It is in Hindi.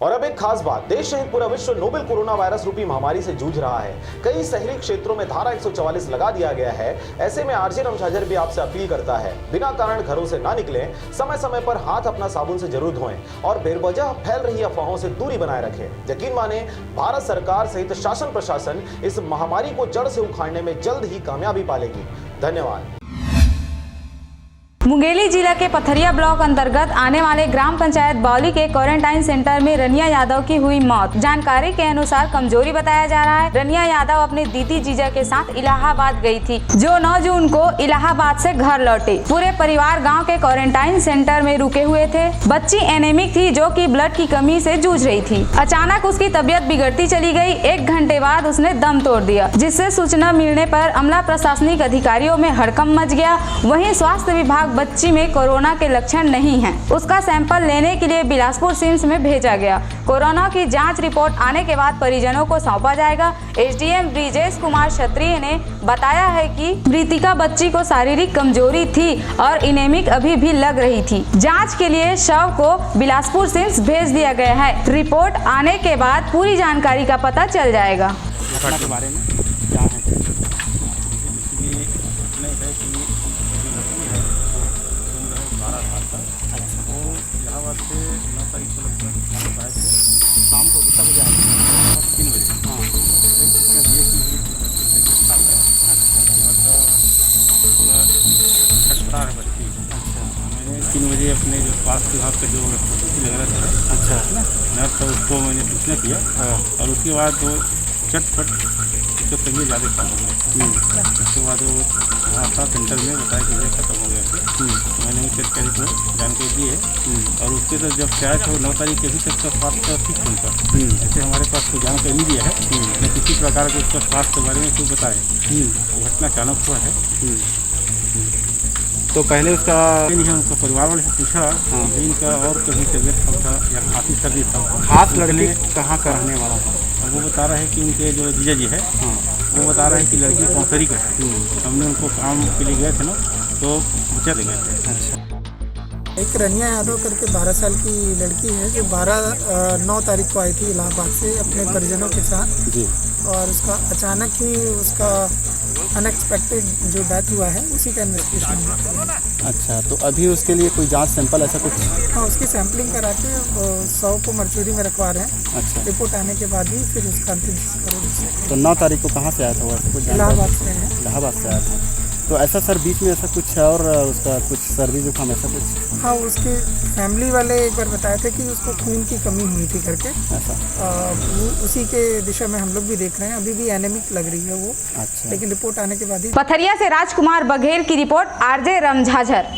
और अब एक खास बात, देश सहित पूरा विश्व नोवेल कोरोना वायरस रूपी महामारी से जूझ रहा है। कई शहरी क्षेत्रों में धारा 144 लगा दिया गया है। ऐसे में आरजे रमझाझर भी आपसे अपील करता है, बिना कारण घरों से ना निकलें, समय समय पर हाथ अपना साबुन से जरूर धोएं और बेवजह फैल रही अफवाहों से दूरी बनाए रखें। यकीन माने, भारत सरकार सहित शासन प्रशासन इस महामारी को जड़ से उखाड़ने में जल्द ही कामयाबी पालेगी। धन्यवाद। मुंगेली जिला के पथरिया ब्लॉक अंतर्गत आने वाले ग्राम पंचायत बावली के क्वारंटाइन सेंटर में रनिया यादव की हुई मौत। जानकारी के अनुसार कमजोरी बताया जा रहा है। रनिया यादव अपने दीदी जीजा के साथ इलाहाबाद गई थी, जो 9 जून को इलाहाबाद से घर लौटे। पूरे परिवार गांव के क्वारंटाइन सेंटर में रुके हुए थे। बच्ची एनेमिक थी, जो कि ब्लड की कमी से जूझ रही थी। अचानक उसकी तबीयत बिगड़ती चली गई। 1 घंटे बाद उसने दम तोड़ दिया, जिससे सूचना मिलने पर अमला प्रशासनिक अधिकारियों में हड़कंप मच गया। वहीं स्वास्थ्य विभाग बच्ची में कोरोना के लक्षण नहीं हैं। उसका सैंपल लेने के लिए बिलासपुर सिम्स में भेजा गया। कोरोना की जांच रिपोर्ट आने के बाद परिजनों को सौंपा जाएगा। एसडीएम ब्रिजेश कुमार क्षत्रिय ने बताया है कि मृतिका बच्ची को शारीरिक कमजोरी थी और एनेमिक अभी भी लग रही थी। जांच के लिए शव को बिलासपुर सिम्स भेज दिया गया है। रिपोर्ट आने के बाद पूरी जानकारी का पता चल जाएगा। के बारे में क्या है? से 9 तारीख को लगभग आए थे, शाम को कितना बजे आए थे? 3 बजे। हाँ, इसमें ये की हुई खटरा है बच्ची। अच्छा, मैंने 3 बजे अपने जो स्वास्थ्य विभाग का जो फोटोग्राफी लग रहा था, अच्छा है ना, नर्स था, उसको मैंने सूचना किया। और उसके बाद वो चटपट उसके पहले ज़्यादा खत्म हो गया। उसके बाद वो वहाँ था सेंटर में बताया कि ये खत्म हो गया था। तो मैंने उस चेक को जानकारी दी है। और उसके तो जब शायद वो 9 तारीख के भी तक का स्वास्थ्य ठीक उनका, ऐसे हमारे पास कोई जानकारी नहीं दिया है न किसी प्रकार के उसका स्वास्थ्य के बारे में कोई बताए। वो घटना अचानक हुआ है। तो पहले उसका नहीं है, उनका परिवार वाले से पूछा इनका और कभी तबियत था या खांसी सर्दी था। हाथ लड़ने कहाँ का रहने वाला है? वो बता रहा है कि उनके जो जीजा जी है, वो बता रहे हैं कि लड़की पौसरी का है। हमने उनको काम के लिए गए थे ना, तो बचा ले गए थे। अच्छा, एक रनिया यादव करके 12 साल की लड़की है, जो 9 तारीख को आई थी इलाहाबाद से अपने परिजनों के साथ जी। और उसका अचानक ही उसका अनएक्सपेक्टेड जो डेथ हुआ है, उसी का इन्वेस्टिगेशन हुआ है। अच्छा, तो अभी उसके लिए कोई जांच सैंपल ऐसा कुछ? हाँ, उसकी सैंपलिंग करा के 100 को मर्चुरी में रखवा रहे हैं। अच्छा, रिपोर्ट आने के बाद ही फिर उसका अंतिम संस्कार। तो 9 तारीख को कहाँ से आया था वो? ऐसा कुछ इलाहाबाद से है। इलाहाबाद से आया था। तो ऐसा सर बीच में ऐसा कुछ है और उसका कुछ सर्दी जुकाम ऐसा कुछ? हाँ, उसके फैमिली वाले एक बार बताए थे कि उसको खून की कमी हुई थी करके। ऐसा उसी के दिशा में हम लोग भी देख रहे हैं। अभी भी एनेमिक लग रही है वो। अच्छा, लेकिन रिपोर्ट आने के बाद ही। पथरिया से राजकुमार बघेल की रिपोर्ट, आरजे रमझाझर।